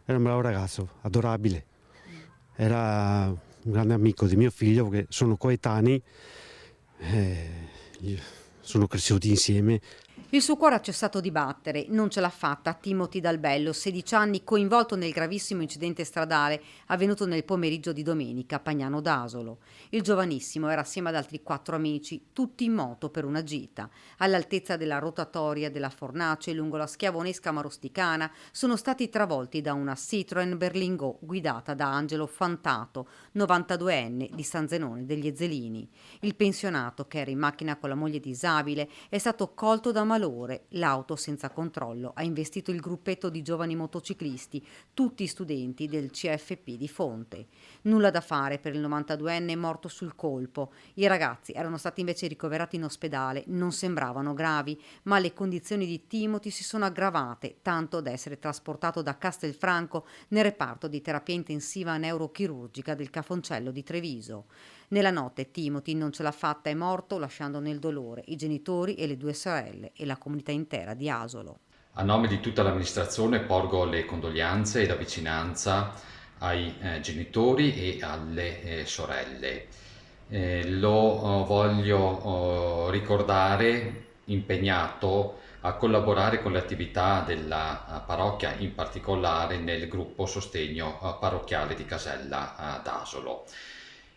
Era un bravo ragazzo, adorabile. Era un grande amico di mio figlio, che sono coetanei, eh, sono cresciuti insieme. Il suo cuore ha cessato di battere, non ce l'ha fatta Timothy Dal Bello, 16 anni, coinvolto nel gravissimo incidente stradale avvenuto nel pomeriggio di domenica a Pagnano d'Asolo. Il giovanissimo era assieme ad altri 4 amici, tutti in moto per una gita. All'altezza della rotatoria della Fornace lungo la Schiavonesca Marosticana sono stati travolti da una Citroën Berlingot guidata da Angelo Fantato, 92enne di San Zenone degli Ezzelini. Il pensionato, che era in macchina con la moglie disabile, è stato colto da malore. L'auto senza controllo ha investito il gruppetto di giovani motociclisti, tutti studenti del CFP di Fonte. Nulla da fare per il 92enne morto sul colpo. I ragazzi erano stati invece ricoverati in ospedale, non sembravano gravi, ma le condizioni di Timothy si sono aggravate, tanto da essere trasportato da Castelfranco nel reparto di terapia intensiva neurochirurgica del Cafoncello di Treviso. Nella notte Timothy non ce l'ha fatta, è morto lasciando nel dolore i genitori e le 2 sorelle e la comunità intera di Asolo. A nome di tutta l'amministrazione porgo le condoglianze e la vicinanza ai genitori e alle sorelle. Lo voglio ricordare impegnato a collaborare con le attività della parrocchia, in particolare nel gruppo sostegno parrocchiale di Casella d'Asolo.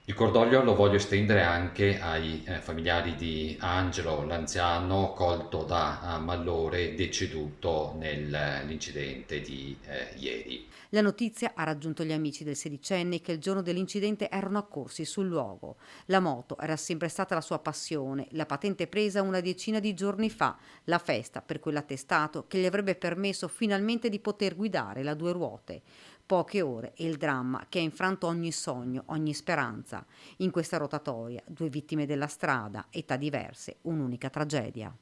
Il cordoglio lo voglio estendere anche ai familiari di Angelo, l'anziano colto da malore deceduto nell'incidente di ieri. La notizia ha raggiunto gli amici del sedicenne che il giorno dell'incidente erano accorsi sul luogo. La moto era sempre stata la sua passione, la patente presa una decina di giorni fa, la festa per quell'attestato che gli avrebbe permesso finalmente di poter guidare la due ruote. Poche ore e il dramma che ha infranto ogni sogno, ogni speranza. In questa rotatoria, 2 vittime della strada, età diverse, un'unica tragedia.